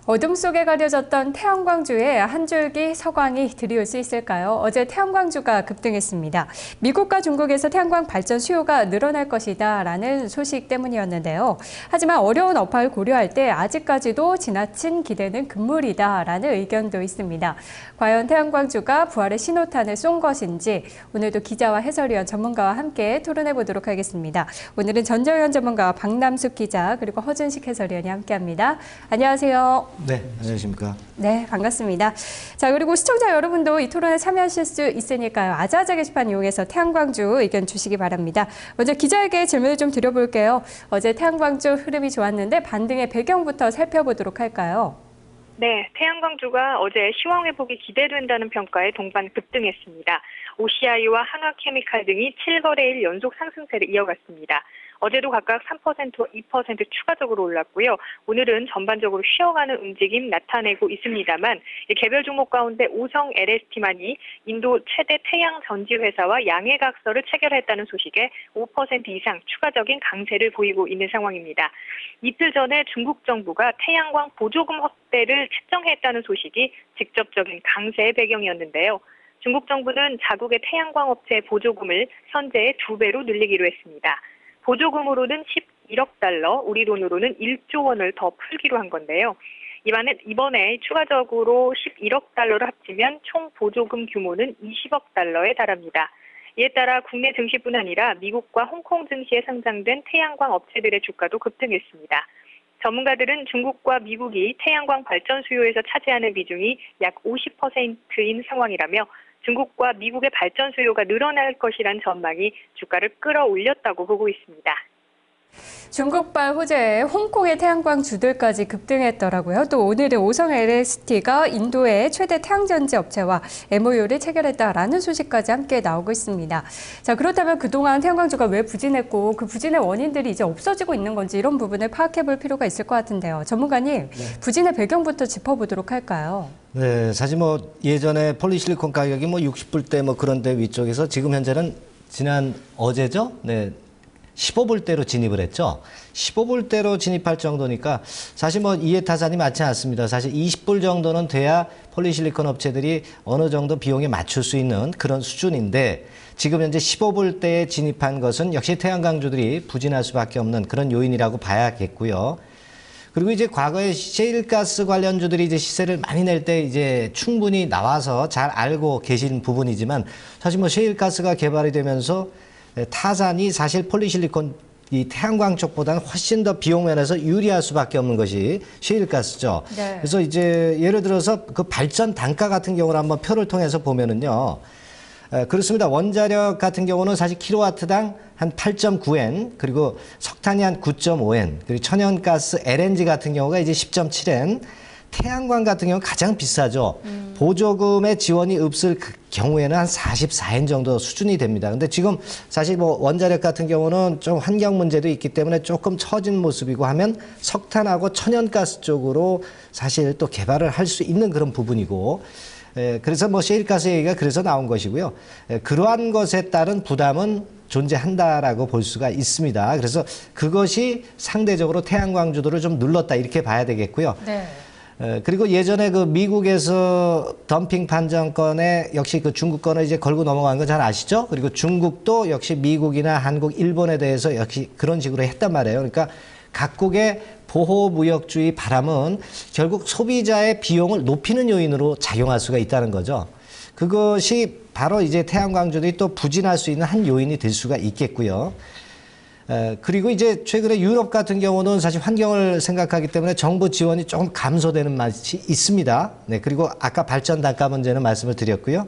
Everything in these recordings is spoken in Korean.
어둠 속에 가려졌던 태양광주에 한 줄기 서광이 드리울 수 있을까요? 어제 태양광주가 급등했습니다. 미국과 중국에서 태양광 발전 수요가 늘어날 것이다 라는 소식 때문이었는데요. 하지만 어려운 업황을 고려할 때 아직까지도 지나친 기대는 금물이다 라는 의견도 있습니다. 과연 태양광주가 부활의 신호탄을 쏜 것인지 오늘도 기자와 해설위원 전문가와 함께 토론해 보도록 하겠습니다. 오늘은 전정현 전문가와 박남숙 기자 그리고 허준식 해설위원이 함께합니다. 안녕하세요. 네, 안녕하십니까. 네, 반갑습니다. 자, 그리고 시청자 여러분도 이 토론에 참여하실 수 있으니까요. 아자아자 게시판 이용해서 태양광주 의견 주시기 바랍니다. 먼저 기자에게 질문을 좀 드려볼게요. 어제 태양광주 흐름이 좋았는데 반등의 배경부터 살펴보도록 할까요? 네, 태양광주가 어제 시황 회복이 기대된다는 평가에 동반 급등했습니다. OCI와 한화케미칼 등이 7거래일 연속 상승세를 이어갔습니다. 어제도 각각 3%와 2% 추가적으로 올랐고요. 오늘은 전반적으로 쉬어가는 움직임 나타내고 있습니다만 개별 종목 가운데 오성 LST만이 인도 최대 태양 전지 회사와 양해각서를 체결했다는 소식에 5% 이상 추가적인 강세를 보이고 있는 상황입니다. 이틀 전에 중국 정부가 태양광 보조금 확대를 책정했다는 소식이 직접적인 강세의 배경이었는데요. 중국 정부는 자국의 태양광 업체의 보조금을 현재의 2배로 늘리기로 했습니다. 보조금으로는 11억 달러, 우리 돈으로는 1조 원을 더 풀기로 한 건데요. 이번에 추가적으로 11억 달러를 합치면 총 보조금 규모는 20억 달러에 달합니다. 이에 따라 국내 증시뿐 아니라 미국과 홍콩 증시에 상장된 태양광 업체들의 주가도 급등했습니다. 전문가들은 중국과 미국이 태양광 발전 수요에서 차지하는 비중이 약 50%인 상황이라며 중국과 미국의 발전 수요가 늘어날 것이란 전망이 주가를 끌어올렸다고 보고 있습니다. 중국발 호재에 홍콩의 태양광 주들까지 급등했더라고요. 또 오늘은 오성 LST가 인도의 최대 태양전지 업체와 MOU를 체결했다라는 소식까지 함께 나오고 있습니다. 자, 그렇다면 그동안 태양광주가 왜 부진했고 그 부진의 원인들이 이제 없어지고 있는 건지 이런 부분을 파악해 볼 필요가 있을 것 같은데요. 전문가님, 네. 부진의 배경부터 짚어보도록 할까요? 네, 사실 예전에 폴리실리콘 가격이 60불대 그런데 위쪽에서 지금 현재는 어제죠? 네. 15불대로 진입을 했죠. 15불대로 진입할 정도니까 사실 이해타산이 많지 않습니다. 사실 20불 정도는 돼야 폴리실리콘 업체들이 어느 정도 비용에 맞출 수 있는 그런 수준인데 지금 현재 15불대에 진입한 것은 역시 태양광주들이 부진할 수밖에 없는 그런 요인이라고 봐야겠고요. 그리고 이제 과거에 셰일가스 관련주들이 이제 시세를 많이 낼 때 이제 충분히 나와서 잘 알고 계신 부분이지만 사실 셰일가스가 개발이 되면서 타산이 사실 폴리실리콘 이 태양광 쪽보다는 훨씬 더 비용 면에서 유리할 수밖에 없는 것이 셰일가스죠. 네. 그래서 이제 예를 들어서 그 발전 단가 같은 경우를 한번 표를 통해서 보면은요. 그렇습니다. 원자력 같은 경우는 사실 킬로와트당 한 8.9엔, 그리고 석탄이 한 9.5엔, 그리고 천연가스 LNG 같은 경우가 이제 10.7엔, 태양광 같은 경우는 가장 비싸죠. 보조금의 지원이 없을 경우에는 한 44엔 정도 수준이 됩니다. 근데 지금 사실 원자력 같은 경우는 좀 환경 문제도 있기 때문에 조금 처진 모습이고 하면 석탄하고 천연가스 쪽으로 사실 또 개발을 할 수 있는 그런 부분이고, 그래서 셰일가스 얘기가 그래서 나온 것이고요. 그러한 것에 따른 부담은 존재한다라고 볼 수가 있습니다. 그래서 그것이 상대적으로 태양광주들을 좀 눌렀다 이렇게 봐야 되겠고요. 네. 그리고 예전에 그 미국에서 덤핑 판정권에 역시 그 중국 거는 이제 걸고 넘어간 거 잘 아시죠? 그리고 중국도 역시 미국이나 한국, 일본에 대해서 역시 그런 식으로 했단 말이에요. 그러니까 각국의 보호무역주의 바람은 결국 소비자의 비용을 높이는 요인으로 작용할 수가 있다는 거죠. 그것이 바로 이제 태양광주들이 또 부진할 수 있는 한 요인이 될 수가 있겠고요. 그리고 이제 최근에 유럽 같은 경우는 사실 환경을 생각하기 때문에 정부 지원이 조금 감소되는 맛이 있습니다. 네, 그리고 아까 발전 단가 문제는 말씀을 드렸고요.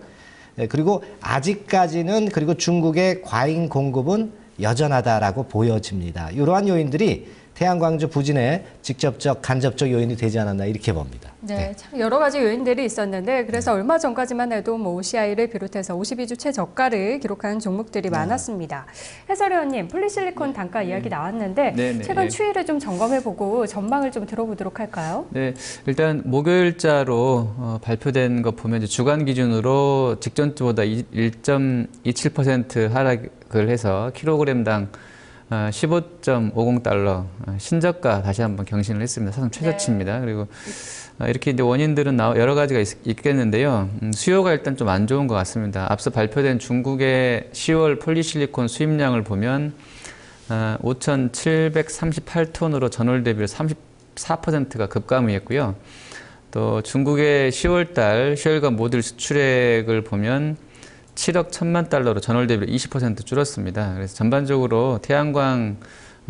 네, 그리고 아직까지는 그리고 중국의 과잉 공급은 여전하다라고 보여집니다. 이러한 요인들이 태양광주 부진의 직접적, 간접적 요인이 되지 않았나 이렇게 봅니다. 네, 참 여러 가지 요인들이 있었는데 그래서 얼마 전까지만 해도 뭐 OCI를 비롯해서 52주 최저가를 기록한 종목들이 많았습니다. 해설위원님, 폴리실리콘 단가 이야기 나왔는데 최근 추이를 좀 점검해보고 전망을 좀 들어보도록 할까요? 네, 일단 목요일자로 발표된 거 보면 이제 주간 기준으로 직전 주보다 1.27% 하락을 해서 킬로그램당 15.50달러 신저가 다시 한번 경신을 했습니다. 사상 최저치입니다. 그리고 이렇게 이제 원인들은 여러 가지가 있겠는데요. 수요가 일단 좀 안 좋은 것 같습니다. 앞서 발표된 중국의 10월 폴리실리콘 수입량을 보면 5,738톤으로 전월 대비 34%가 급감했고요. 또 중국의 10월달 쉘과 모듈 수출액을 보면 7억 1천만 달러로 전월 대비 20% 줄었습니다. 그래서 전반적으로 태양광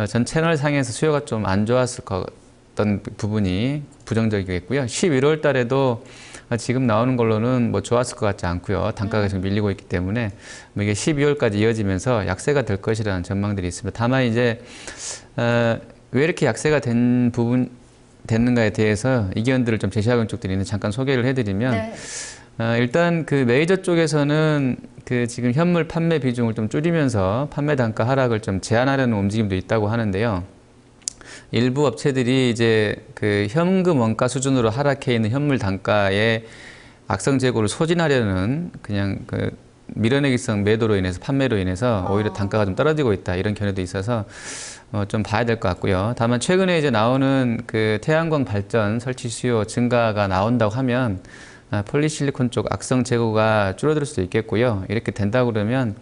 전 채널 상에서 수요가 좀 안 좋았을 어떤 부분이 부정적이겠고요. 11월 달에도 지금 나오는 걸로는 뭐 좋았을 것 같지 않고요. 단가가 지금 밀리고 있기 때문에 뭐 이게 12월까지 이어지면서 약세가 될 것이라는 전망들이 있습니다. 다만 이제 왜 이렇게 약세가 됐는가에 대해서 이견들을 좀 제시하는 쪽들이 있는데 잠깐 소개를 해드리면 일단 그 메이저 쪽에서는 그 지금 현물 판매 비중을 좀 줄이면서 판매 단가 하락을 좀 제한하려는 움직임도 있다고 하는데요. 일부 업체들이 이제 그 현금 원가 수준으로 하락해 있는 현물 단가의 악성 재고를 소진하려는 그냥 그 밀어내기성 매도로 인해서 판매로 인해서 오히려 단가가 좀 떨어지고 있다 이런 견해도 있어서 좀 봐야 될 것 같고요. 다만 최근에 이제 나오는 그 태양광 발전 설치 수요 증가가 나온다고 하면 폴리실리콘 쪽 악성 재고가 줄어들 수도 있겠고요. 이렇게 된다고 그러면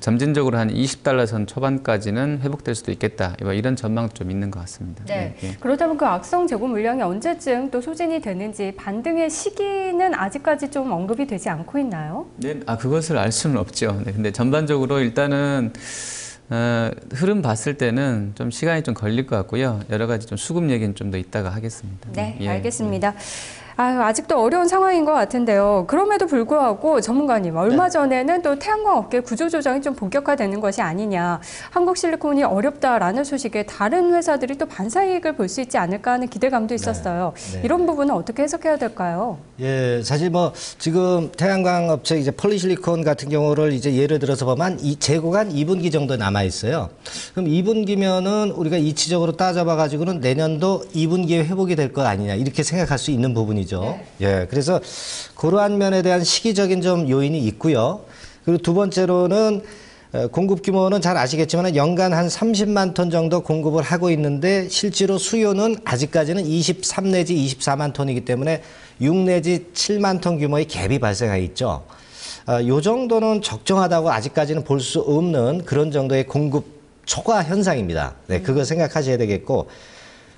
점진적으로 한 20달러 선 초반까지는 회복될 수도 있겠다. 이런 전망도 좀 있는 것 같습니다. 네. 그렇다면 그 악성 재고 물량이 언제쯤 또 소진이 되는지 반등의 시기는 아직까지 좀 언급이 되지 않고 있나요? 네, 그것을 알 수는 없죠. 네, 근데 전반적으로 일단은 흐름 봤을 때는 좀 시간이 좀 걸릴 것 같고요. 여러 가지 좀 수급 얘기는 좀 더 이따가 하겠습니다. 네, 알겠습니다. 아직도 어려운 상황인 것 같은데요. 그럼에도 불구하고 전문가님, 얼마 전에는 또 태양광 업계 구조조정이 좀 본격화되는 것이 아니냐. 한국실리콘이 어렵다라는 소식에 다른 회사들이 또 반사이익을 볼 수 있지 않을까 하는 기대감도 있었어요. 이런 부분은 어떻게 해석해야 될까요? 예, 사실 뭐 지금 태양광 업체 이제 폴리실리콘 같은 경우를 이제 예를 들어서 보면 이 재고가 한 2분기 정도 남아 있어요. 그럼 2분기면은 우리가 이치적으로 따져봐 가지고는 내년도 2분기에 회복이 될 것 아니냐 이렇게 생각할 수 있는 부분이죠. 예, 그래서 그러한 면에 대한 시기적인 좀 요인이 있고요. 그리고 두 번째로는 공급 규모는 잘 아시겠지만 연간 한 30만 톤 정도 공급을 하고 있는데 실제로 수요는 아직까지는 23 내지 24만 톤이기 때문에 6 내지 7만 톤 규모의 갭이 발생해 있죠. 요 정도는 적정하다고 아직까지는 볼 수 없는 그런 정도의 공급 초과 현상입니다. 네, 그거 생각하셔야 되겠고.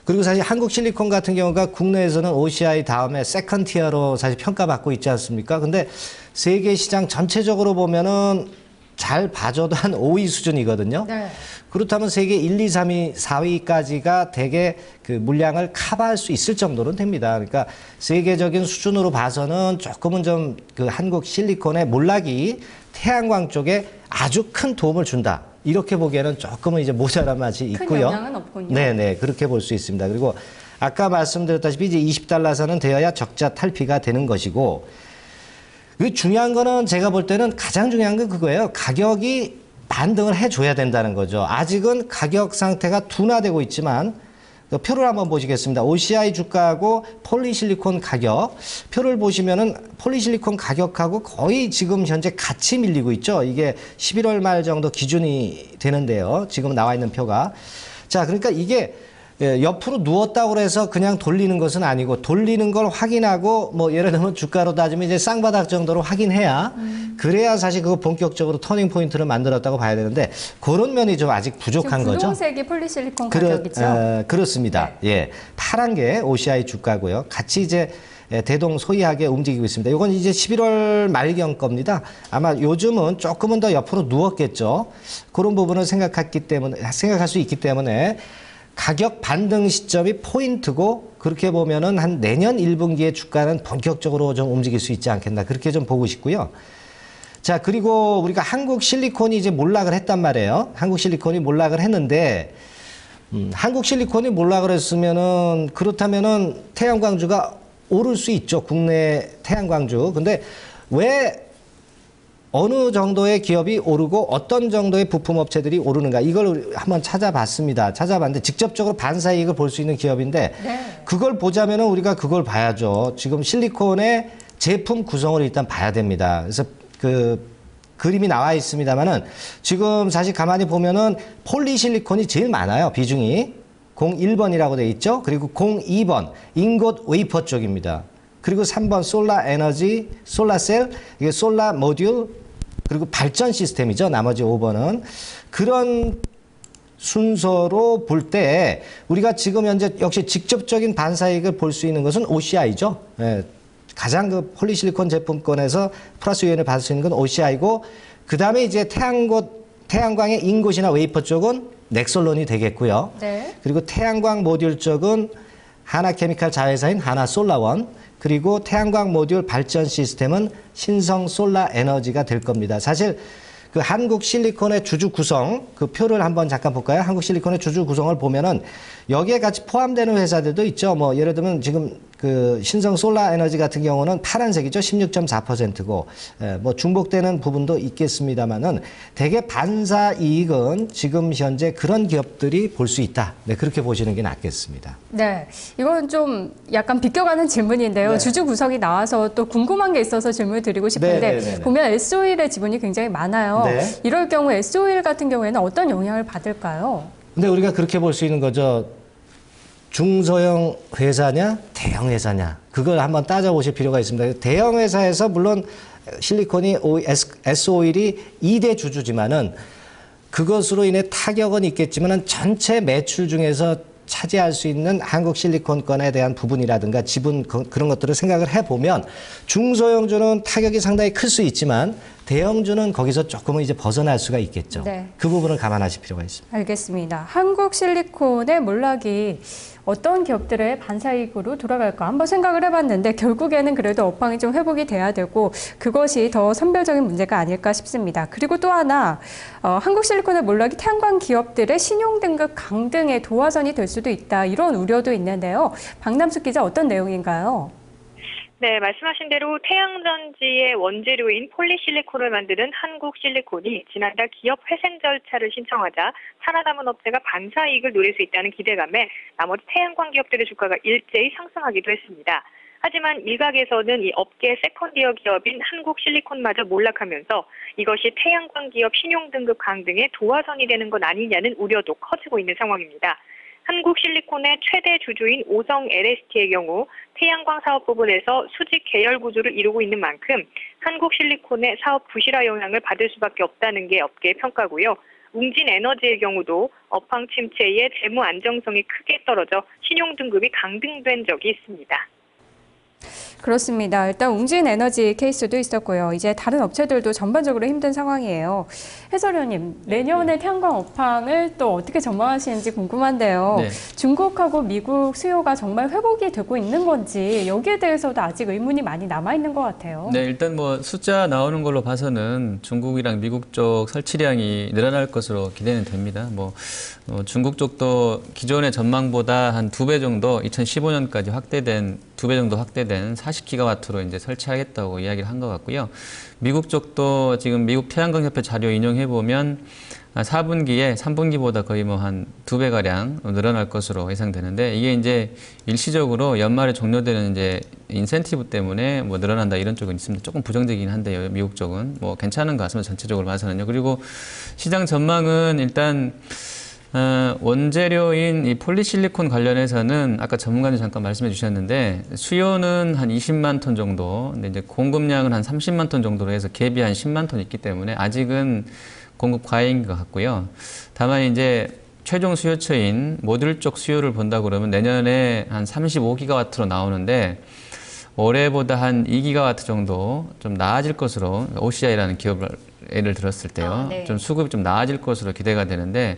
그리고 사실 한국실리콘 같은 경우가 국내에서는 OCI 다음에 세컨 티어로 사실 평가받고 있지 않습니까? 근데 세계 시장 전체적으로 보면은 잘 봐줘도 한 5위 수준이거든요. 네. 그렇다면 세계 1, 2, 3위, 4위까지가 대개 그 물량을 커버할 수 있을 정도는 됩니다. 그러니까 세계적인 수준으로 봐서는 조금은 좀 그 한국 실리콘의 몰락이 태양광 쪽에 아주 큰 도움을 준다. 이렇게 보기에는 조금은 이제 모자란 맛이 있고요. 큰 영향은 없군요. 네네, 그렇게 볼 수 있습니다. 그리고 아까 말씀드렸다시피 이제 20달러 선은 되어야 적자 탈피가 되는 것이고, 그 중요한 거는 제가 볼 때는 가장 중요한 건 그거예요. 가격이 반등을 해줘야 된다는 거죠. 아직은 가격 상태가 둔화되고 있지만 표를 한번 보시겠습니다. OCI 주가하고 폴리실리콘 가격 표를 보시면은 폴리실리콘 가격하고 거의 지금 현재 같이 밀리고 있죠. 이게 11월 말 정도 기준이 되는데요. 지금 나와 있는 표가. 자, 그러니까 이게 옆으로 누웠다고 해서 그냥 돌리는 것은 아니고 돌리는 걸 확인하고 뭐 예를 들면 주가로 따지면 이제 쌍바닥 정도로 확인해야 그래야 사실 그거 본격적으로 터닝 포인트를 만들었다고 봐야 되는데 그런 면이 좀 아직 부족한 거죠. 분홍색이 폴리실리콘 가격이죠? 그렇습니다. 네. 예, 파란 게 OCI 주가고요. 같이 이제 대동소이하게 움직이고 있습니다. 이건 이제 11월 말경 겁니다. 아마 요즘은 조금은 더 옆으로 누웠겠죠. 그런 부분을 생각할 수 있기 때문에 가격 반등 시점이 포인트고 그렇게 보면은 한 내년 1분기에 주가는 본격적으로 좀 움직일 수 있지 않겠나 그렇게 좀 보고 싶고요. 자, 그리고 우리가 한국 실리콘이 이제 몰락을 했단 말이에요. 한국 실리콘이 몰락을 했는데 한국 실리콘이 몰라 그랬으면은 그렇다면은 태양광주가 오를 수 있죠. 국내 태양광주. 근데 왜 어느 정도의 기업이 오르고 어떤 정도의 부품업체들이 오르는가 이걸 한번 찾아봤습니다. 찾아봤는데 직접적으로 반사이익을 볼 수 있는 기업인데 그걸 보자면은 우리가 그걸 봐야죠. 지금 실리콘의 제품 구성을 일단 봐야 됩니다. 그래서 그 그림이 나와 있습니다만은 지금 사실 가만히 보면은 폴리실리콘이 제일 많아요. 비중이 01번이라고 돼 있죠. 그리고 02번 인got 웨이퍼 쪽입니다. 그리고 3번 솔라 에너지, 솔라셀, 이게 솔라 모듈, 그리고 발전 시스템이죠. 나머지 5번은. 그런 순서로 볼 때 우리가 지금 현재 역시 직접적인 반사이익을 볼 수 있는 것은 OCI죠. 예, 가장 그 폴리실리콘 제품권에서 플러스 요인을 받을 수 있는 건 OCI고 그 다음에 이제 태양광의 인곳이나 웨이퍼 쪽은 넥솔론이 되겠고요. 네. 그리고 태양광 모듈 쪽은 하나케미칼 자회사인 하나솔라원, 그리고 태양광 모듈 발전 시스템은 신성솔라에너지가 될 겁니다. 사실 그 한국실리콘의 주주 구성, 그 표를 한번 잠깐 볼까요? 한국실리콘의 주주 구성을 보면은 여기에 같이 포함되는 회사들도 있죠. 뭐 예를 들면 지금 그 신성솔라에너지 같은 경우는 파란색이죠. 16.4%고 뭐 중복되는 부분도 있겠습니다만은 대개 반사 이익은 지금 현재 그런 기업들이 볼 수 있다. 네, 그렇게 보시는 게 낫겠습니다. 네, 이건 좀 약간 비껴가는 질문인데요. 네. 주주 구성이 나와서 또 궁금한 게 있어서 질문을 드리고 싶은데 네. 보면 S-오일의 지분이 굉장히 많아요. 네. 이럴 경우 S-오일 같은 경우에는 어떤 영향을 받을까요? 근데 우리가 그렇게 볼 수 있는 거죠. 중소형 회사냐, 대형 회사냐. 그걸 한번 따져보실 필요가 있습니다. 대형 회사에서 물론 실리콘이 S-오일이 2대 주주지만은 그것으로 인해 타격은 있겠지만은 전체 매출 중에서 차지할 수 있는 한국 실리콘권에 대한 부분이라든가 지분 그런 것들을 생각을 해보면 중소형주는 타격이 상당히 클 수 있지만 대형주는 거기서 조금은 이제 벗어날 수가 있겠죠. 네. 그 부분을 감안하실 필요가 있습니다. 알겠습니다. 한국실리콘의 몰락이 어떤 기업들의 반사이익으로 돌아갈까 한번 생각을 해봤는데 결국에는 그래도 업황이 좀 회복이 돼야 되고 그것이 더 선별적인 문제가 아닐까 싶습니다. 그리고 또 하나 한국실리콘의 몰락이 태양광 기업들의 신용등급 강등의 도화선이 될 수도 있다. 이런 우려도 있는데요. 박남숙 기자 어떤 내용인가요? 네, 말씀하신 대로 태양전지의 원재료인 폴리실리콘을 만드는 한국실리콘이 지난달 기업 회생 절차를 신청하자 살아남은 업체가 반사이익을 누릴 수 있다는 기대감에 나머지 태양광 기업들의 주가가 일제히 상승하기도 했습니다. 하지만 일각에서는 이 업계 세컨디어 기업인 한국실리콘마저 몰락하면서 이것이 태양광 기업 신용등급 강등의 도화선이 되는 것 아니냐는 우려도 커지고 있는 상황입니다. 한국실리콘의 최대 주주인 오성 LST의 경우 태양광 사업 부분에서 수직 계열 구조를 이루고 있는 만큼 한국실리콘의 사업 부실화 영향을 받을 수밖에 없다는 게 업계의 평가고요. 웅진에너지의 경우도 업황 침체에 재무 안정성이 크게 떨어져 신용등급이 강등된 적이 있습니다. 그렇습니다. 일단 웅진에너지 케이스도 있었고요. 이제 다른 업체들도 전반적으로 힘든 상황이에요. 해설위원님, 내년에 태양광 업황을 또 어떻게 전망하시는지 궁금한데요. 네. 중국하고 미국 수요가 정말 회복이 되고 있는 건지 여기에 대해서도 아직 의문이 많이 남아있는 것 같아요. 네, 일단 뭐 숫자 나오는 걸로 봐서는 중국이랑 미국 쪽 설치량이 늘어날 것으로 기대는 됩니다. 중국 쪽도 기존의 전망보다 한 2배 정도 2015년까지 확대된 2배 정도 확대된 40기가와트로 이제 설치하겠다고 이야기를 한 것 같고요. 미국 쪽도 지금 미국 태양광협회 자료 인용해 보면 4분기에 3분기보다 거의 뭐 한 2배가량 늘어날 것으로 예상되는데 이게 이제 일시적으로 연말에 종료되는 이제 인센티브 때문에 뭐 늘어난다 이런 쪽은 있습니다. 조금 부정적이긴 한데요. 미국 쪽은 뭐 괜찮은 것 같습니다. 전체적으로 봐서는요. 그리고 시장 전망은 일단 원재료인 이 폴리실리콘 관련해서는 아까 전문가님 잠깐 말씀해 주셨는데 수요는 한 20만 톤 정도, 근데 이제 공급량은 한 30만 톤 정도로 해서 갭이 한 10만 톤 있기 때문에 아직은 공급 과잉인 것 같고요. 다만 이제 최종 수요처인 모듈 쪽 수요를 본다 그러면 내년에 한 35기가와트로 나오는데 올해보다 한 2기가와트 정도 좀 나아질 것으로 OCI라는 기업을 예를 들었을 때요. 네. 좀 수급이 좀 나아질 것으로 기대가 되는데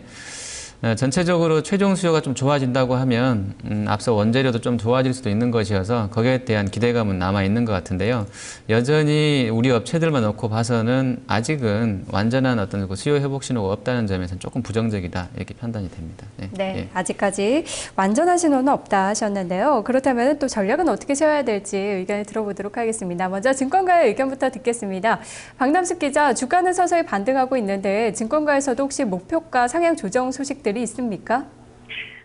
전체적으로 최종 수요가 좀 좋아진다고 하면 앞서 원재료도 좀 좋아질 수도 있는 것이어서 거기에 대한 기대감은 남아 있는 것 같은데요. 여전히 우리 업체들만 놓고 봐서는 아직은 완전한 어떤 그 수요 회복 신호가 없다는 점에서는 조금 부정적이다 이렇게 판단이 됩니다. 네, 예. 아직까지 완전한 신호는 없다 하셨는데요. 그렇다면 또 전략은 어떻게 세워야 될지 의견을 들어보도록 하겠습니다. 먼저 증권가의 의견부터 듣겠습니다. 박남숙 기자, 주가는 서서히 반등하고 있는데 증권가에서도 혹시 목표가 상향 조정 소식들이 있습니까?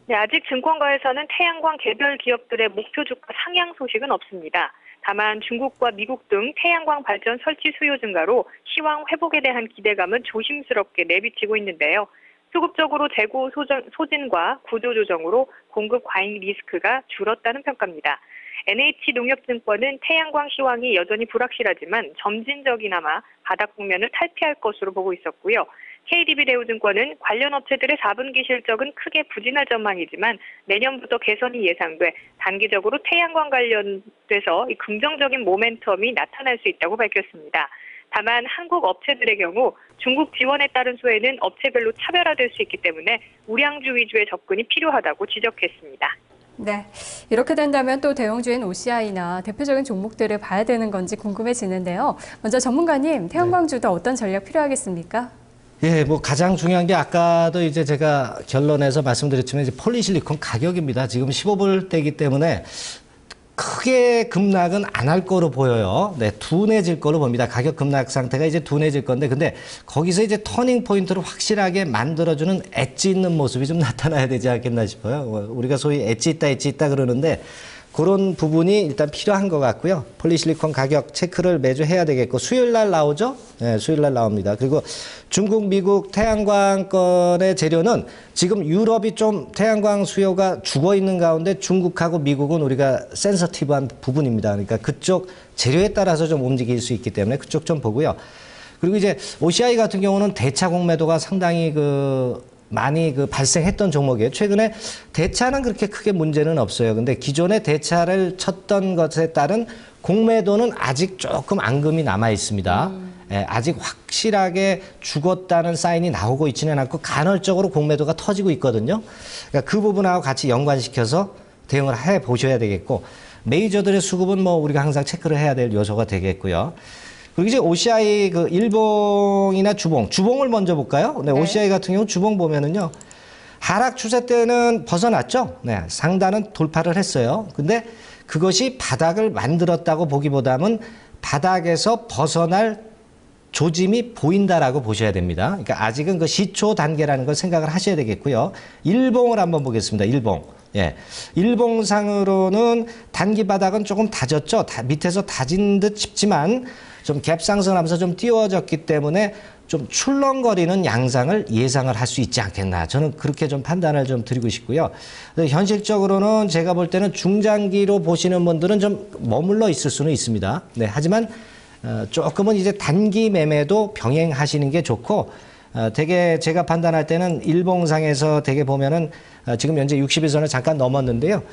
네, 아직 증권가에서는 태양광 개별 기업들의 목표 주가 상향 소식은 없습니다. 다만 중국과 미국 등 태양광 발전 설치 수요 증가로 시황 회복에 대한 기대감은 조심스럽게 내비치고 있는데요. 수급적으로 재고 소진과 구조조정으로 공급 과잉 리스크가 줄었다는 평가입니다. NH농협증권은 태양광 시황이 여전히 불확실하지만 점진적이나마 바닥 국면을 탈피할 것으로 보고 있었고요. KDB대우증권은 관련 업체들의 4분기 실적은 크게 부진할 전망이지만 내년부터 개선이 예상돼 단기적으로 태양광 관련돼서 긍정적인 모멘텀이 나타날 수 있다고 밝혔습니다. 다만 한국 업체들의 경우 중국 지원에 따른 수혜는 업체별로 차별화될 수 있기 때문에 우량주 위주의 접근이 필요하다고 지적했습니다. 네, 이렇게 된다면 또 대형주인 OCI나 대표적인 종목들을 봐야 되는 건지 궁금해지는데요. 먼저 전문가님, 태양광주도 어떤 전략 필요하겠습니까? 예, 뭐 가장 중요한 게 아까도 이제 제가 결론에서 말씀드렸지만 이제 폴리실리콘 가격입니다. 지금 15불대이기 때문에 크게 급락은 안 할 거로 보여요. 네, 둔해질 거로 봅니다. 가격 급락 상태가 이제 둔해질 건데, 근데 거기서 이제 터닝 포인트를 확실하게 만들어주는 엣지 있는 모습이 좀 나타나야 되지 않겠나 싶어요. 우리가 소위 엣지 있다 그러는데, 그런 부분이 일단 필요한 것 같고요. 폴리실리콘 가격 체크를 매주 해야 되겠고, 수요일 날 나오죠? 네, 수요일 날 나옵니다. 그리고 중국, 미국 태양광권의 재료는 지금 유럽이 좀 태양광 수요가 죽어 있는 가운데 중국하고 미국은 우리가 센서티브한 부분입니다. 그러니까 그쪽 재료에 따라서 좀 움직일 수 있기 때문에 그쪽 좀 보고요. 그리고 이제 OCI 같은 경우는 대차 공매도가 상당히 많이 발생했던 종목이에요. 최근에 대차는 그렇게 크게 문제는 없어요. 근데 기존에 대차를 쳤던 것에 따른 공매도는 아직 조금 앙금이 남아 있습니다. 예, 아직 확실하게 죽었다는 사인이 나오고 있지는 않고 간헐적으로 공매도가 터지고 있거든요. 그러니까 그 부분하고 같이 연관시켜서 대응을 해 보셔야 되겠고, 메이저들의 수급은 뭐 우리가 항상 체크를 해야 될 요소가 되겠고요. 그리고 이제 OCI 일봉이나 주봉을 먼저 볼까요? 네, OCI 같은 경우 주봉 보면은요, 하락 추세 때는 벗어났죠. 네, 상단은 돌파를 했어요. 근데 그것이 바닥을 만들었다고 보기보다는 바닥에서 벗어날 조짐이 보인다라고 보셔야 됩니다. 그러니까 아직은 그 시초 단계라는 걸 생각을 하셔야 되겠고요. 일봉을 한번 보겠습니다. 일봉. 예. 일봉상으로는 단기 바닥은 조금 다졌죠. 밑에서 다진 듯 싶지만 좀 갭 상승하면서 좀 띄워졌기 때문에 좀 출렁거리는 양상을 예상을 할 수 있지 않겠나. 저는 그렇게 좀 판단을 좀 드리고 싶고요. 현실적으로는 제가 볼 때는 중장기로 보시는 분들은 좀 머물러 있을 수는 있습니다. 네, 하지만 조금은 이제 단기 매매도 병행하시는 게 좋고, 되게 제가 판단할 때는 일봉상에서 되게 보면은 지금 현재 60일선을 잠깐 넘었는데요.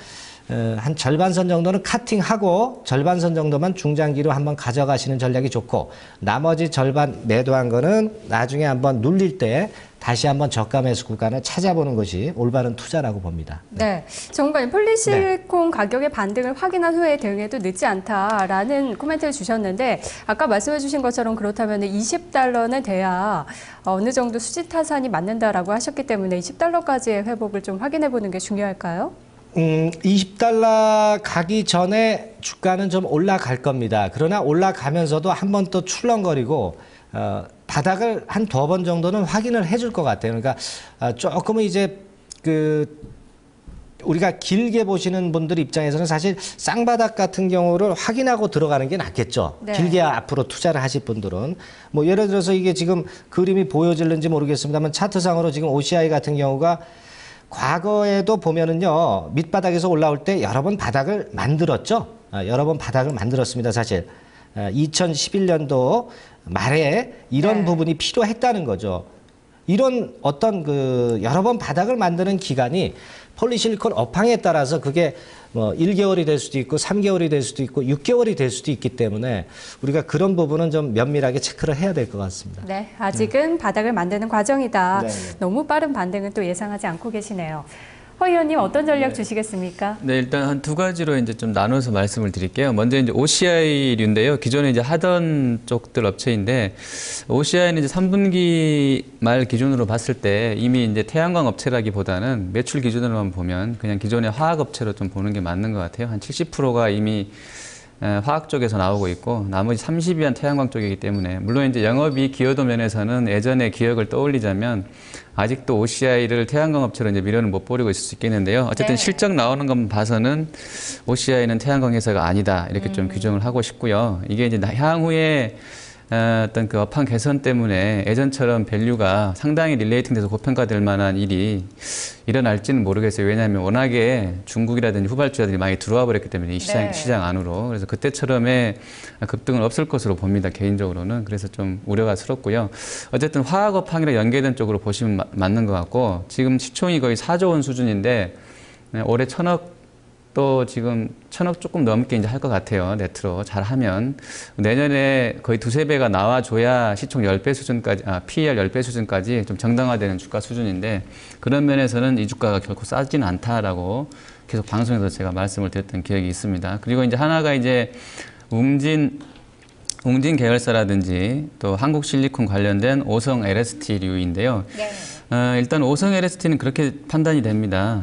한 절반선 정도는 카팅하고 절반선 정도만 중장기로 한번 가져가시는 전략이 좋고, 나머지 절반 매도한 거는 나중에 한번 눌릴 때 다시 한번 저가 매수 구간을 찾아보는 것이 올바른 투자라고 봅니다. 네, 전문가님, 폴리실리콘 가격의 반등을 확인한 후에 대응해도 늦지 않다라는 코멘트를 주셨는데, 아까 말씀해 주신 것처럼 그렇다면 20달러는 돼야 어느 정도 수지 타산이 맞는다라고 하셨기 때문에 20달러까지의 회복을 좀 확인해 보는 게 중요할까요? 20달러 가기 전에 주가는 좀 올라갈 겁니다. 그러나 올라가면서도 한 번 또 출렁거리고, 바닥을 한 2번 정도는 확인을 해줄 것 같아요. 그러니까 조금은 이제 우리가 길게 보시는 분들 입장에서는 사실 쌍바닥 같은 경우를 확인하고 들어가는 게 낫겠죠. 네. 길게 앞으로 투자를 하실 분들은. 뭐 예를 들어서 이게 지금 그림이 보여질는지 모르겠습니다만 차트상으로 지금 OCI 같은 경우가 과거에도 보면은요, 밑바닥에서 올라올 때 여러 번 바닥을 만들었죠. 여러 번 바닥을 만들었습니다, 사실. 2011년도 말에 이런 부분이 필요했다는 거죠. 이런 어떤 그 여러 번 바닥을 만드는 기간이 폴리실리콘 업황에 따라서 그게 뭐 1개월이 될 수도 있고 3개월이 될 수도 있고 6개월이 될 수도 있기 때문에 우리가 그런 부분은 좀 면밀하게 체크를 해야 될 것 같습니다. 네, 아직은 바닥을 만드는 과정이다. 네. 너무 빠른 반등은 또 예상하지 않고 계시네요. 허 의원님 어떤 전략 주시겠습니까? 네, 일단 한 두 가지로 이제 좀 나눠서 말씀을 드릴게요. 먼저 이제 OCI류인데요. 기존에 이제 하던 쪽들 업체인데 OCI는 이제 3분기 말 기준으로 봤을 때 이미 이제 태양광 업체라기보다는 매출 기준으로만 보면 그냥 기존의 화학 업체로 좀 보는 게 맞는 것 같아요. 한 70%가 이미 화학 쪽에서 나오고 있고 나머지 30이 한 태양광 쪽이기 때문에 물론 이제 영업이익 기여도 면에서는 예전의 기억을 떠올리자면 아직도 OCI를 태양광 업체로 이제 미련을 못 버리고 있을 수 있겠는데요. 어쨌든 네. 실적 나오는 것만 봐서는 OCI는 태양광 회사가 아니다 이렇게 좀 규정을 하고 싶고요. 이게 이제 향후에 어떤 그 업황 개선 때문에 예전처럼 밸류가 상당히 릴레이팅돼서 고평가될 만한 일이 일어날지는 모르겠어요. 왜냐하면 워낙에 중국이라든지 후발주자들이 많이 들어와 버렸기 때문에 이 네. 시장 안으로. 그래서 그때처럼의 급등은 없을 것으로 봅니다. 개인적으로는. 그래서 좀 우려가 스럽고요. 어쨌든 화학 업황이랑 연계된 쪽으로 보시면 맞는 것 같고 지금 시총이 거의 4조 원 수준인데 올해 1,000억 또 지금 1,000억 조금 넘게 이제 할 것 같아요. 네트로 잘하면 내년에 거의 두세 배가 나와줘야 시총 10배 수준까지, PER 10배 수준까지 좀 정당화되는 주가 수준인데 그런 면에서는 이 주가가 결코 싸지는 않다라고 계속 방송에서 제가 말씀을 드렸던 기억이 있습니다. 그리고 이제 하나가 이제 웅진 계열사라든지 또 한국실리콘 관련된 오성 LST류인데요. 네. 일단 오성 LST는 그렇게 판단이 됩니다.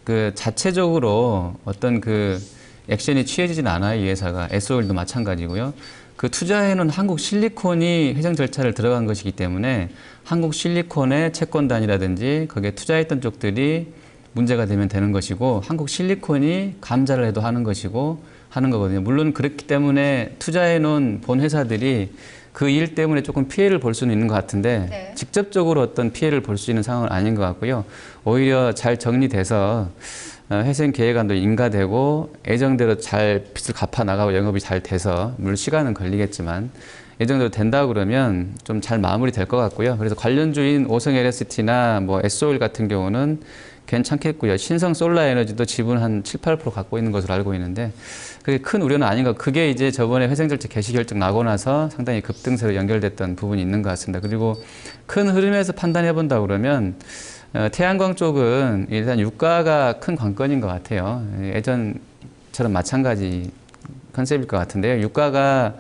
그 자체적으로 어떤 그 액션이 취해지진 않아요. 이 회사가. SOL도 마찬가지고요. 그 투자해놓은 한국실리콘이 회장 절차를 들어간 것이기 때문에 한국실리콘의 채권단이라든지 거기에 투자했던 쪽들이 문제가 되면 되는 것이고 한국실리콘이 감자를 해도 하는 것이고 하는 거거든요. 물론 그렇기 때문에 투자해놓은 본 회사들이 그 일 때문에 조금 피해를 볼 수는 있는 것 같은데 네. 직접적으로 어떤 피해를 볼 수 있는 상황은 아닌 것 같고요. 오히려 잘 정리돼서 회생 계획안도 인가되고 예정대로 잘 빚을 갚아 나가고 영업이 잘 돼서 물론 시간은 걸리겠지만 예정대로 된다 그러면 좀 잘 마무리될 것 같고요. 그래서 관련주인 오성 LST나 뭐 SOL 같은 경우는 괜찮겠고요. 신성 솔라 에너지도 지분 한 7, 8% 갖고 있는 것으로 알고 있는데 그게 큰 우려는 아닌 것. 그게 이제 저번에 회생절차 개시 결정 나고 나서 상당히 급등세로 연결됐던 부분이 있는 것 같습니다. 그리고 큰 흐름에서 판단해 본다 그러면 태양광 쪽은 일단 유가가 큰 관건인 것 같아요. 예전처럼 마찬가지 컨셉일 것 같은데요. 유가가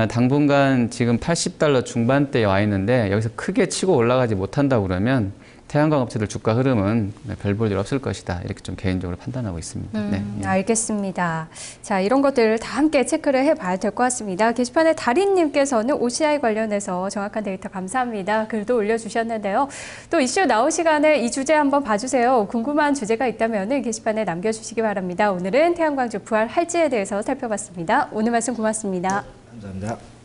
당분간 지금 $80 중반대에 와 있는데 여기서 크게 치고 올라가지 못한다 그러면 태양광 업체들 주가 흐름은 별 볼 일 없을 것이다. 이렇게 좀 개인적으로 판단하고 있습니다. 네. 알겠습니다. 자, 이런 것들을 다 함께 체크를 해봐야 될 것 같습니다. 게시판에 달인님께서는 OCI 관련해서 정확한 데이터 감사합니다. 글도 올려주셨는데요. 또 이슈 나올 시간에 이 주제 한번 봐주세요. 궁금한 주제가 있다면 게시판에 남겨주시기 바랍니다. 오늘은 태양광주 부활할지에 대해서 살펴봤습니다. 오늘 말씀 고맙습니다. 감사합니다.